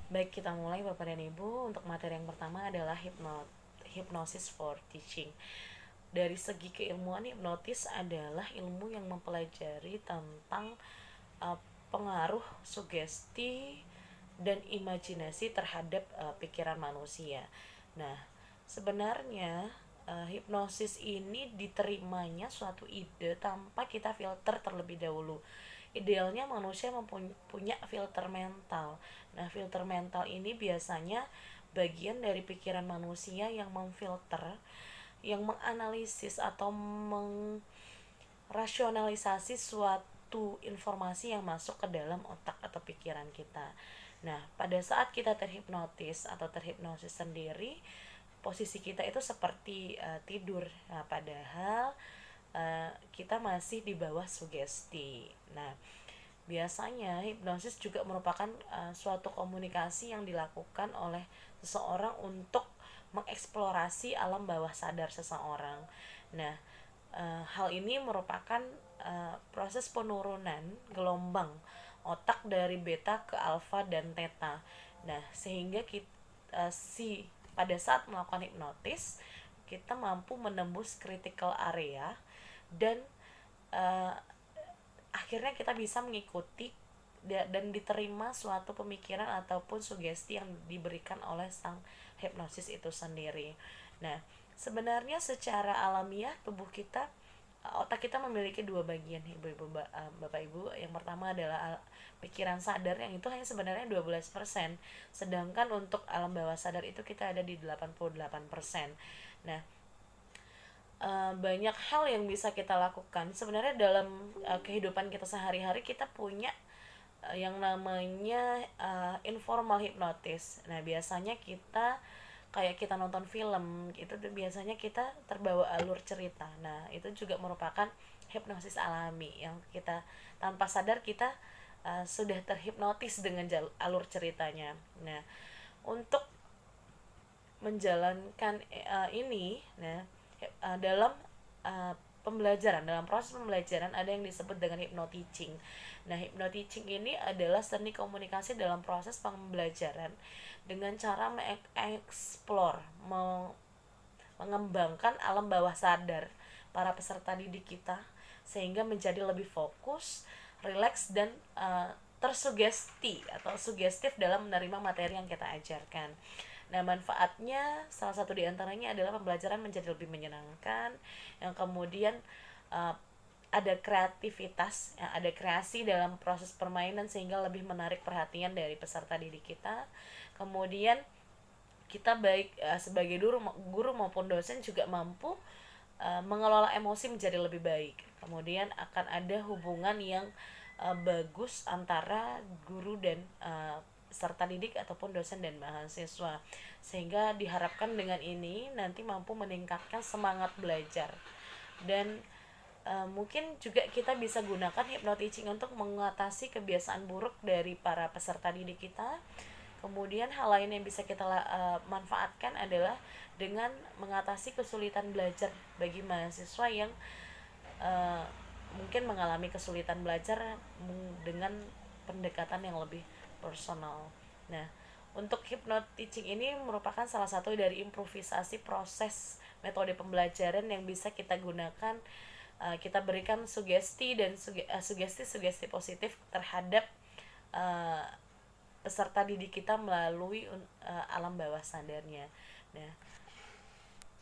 Baik, kita mulai Bapak dan Ibu. Untuk materi yang pertama adalah hypnosis for teaching. Dari segi keilmuan, hipnotis adalah ilmu yang mempelajari tentang uh, pengaruh sugesti dan imajinasi terhadap pikiran manusia. Nah, sebenarnya hipnosis ini diterimanya suatu ide tanpa kita filter terlebih dahulu. Idealnya manusia mempunyai filter mental. Nah, filter mental ini biasanya bagian dari pikiran manusia yang memfilter, yang menganalisis atau merasionalisasi suatu informasi yang masuk ke dalam otak atau pikiran kita. Nah, pada saat kita terhipnotis atau terhipnosis sendiri, posisi kita itu seperti tidur. Nah, padahal kita masih di bawah sugesti. Nah, biasanya hipnosis juga merupakan suatu komunikasi yang dilakukan oleh seseorang untuk mengeksplorasi alam bawah sadar seseorang. Nah, hal ini merupakan proses penurunan gelombang otak dari beta ke alfa dan theta. Nah, sehingga kita pada saat melakukan hipnotis kita mampu menembus critical area dan uh, akhirnya kita bisa mengikuti dan diterima suatu pemikiran ataupun sugesti yang diberikan oleh sang hipnosis itu sendiri. Nah, sebenarnya secara alamiah tubuh kita, otak kita memiliki dua bagian, ibu-ibu, bapak ibu. Yang pertama adalah pikiran sadar, yang itu hanya sebenarnya 12%, sedangkan untuk alam bawah sadar itu kita ada di 88%. Nah, banyak hal yang bisa kita lakukan sebenarnya dalam kehidupan kita sehari-hari. Kita punya yang namanya informal hipnotis. Nah, biasanya kita kayak kita nonton film itu tuh biasanya kita terbawa alur cerita. Nah, itu juga merupakan hipnosis alami yang kita tanpa sadar kita sudah terhipnotis dengan alur ceritanya. Nah, untuk menjalankan ini, nah dalam uh, pembelajaran, dalam proses pembelajaran ada yang disebut dengan hypnoteaching. Nah, hypnoteaching ini adalah seni komunikasi dalam proses pembelajaran dengan cara mengeksplor, mengembangkan alam bawah sadar para peserta didik kita sehingga menjadi lebih fokus, rileks dan tersugesti atau sugestif dalam menerima materi yang kita ajarkan. Nah, manfaatnya salah satu diantaranya adalah pembelajaran menjadi lebih menyenangkan, yang kemudian uh, ada kreativitas, ya, ada kreasi dalam proses permainan sehingga lebih menarik perhatian dari peserta didik kita. Kemudian kita baik sebagai guru maupun dosen juga mampu mengelola emosi menjadi lebih baik. Kemudian akan ada hubungan yang bagus antara guru dan peserta didik ataupun dosen dan mahasiswa, sehingga diharapkan dengan ini nanti mampu meningkatkan semangat belajar. Dan mungkin juga kita bisa gunakan hypnoteaching untuk mengatasi kebiasaan buruk dari para peserta didik kita. Kemudian hal lain yang bisa kita manfaatkan adalah dengan mengatasi kesulitan belajar bagi mahasiswa yang uh, mungkin mengalami kesulitan belajar dengan pendekatan yang lebih personal. Nah, untuk hypnoteaching ini merupakan salah satu dari improvisasi proses metode pembelajaran yang bisa kita gunakan. Kita berikan sugesti dan sugesti positif terhadap uh, peserta didik kita melalui alam bawah sadarnya. Nah,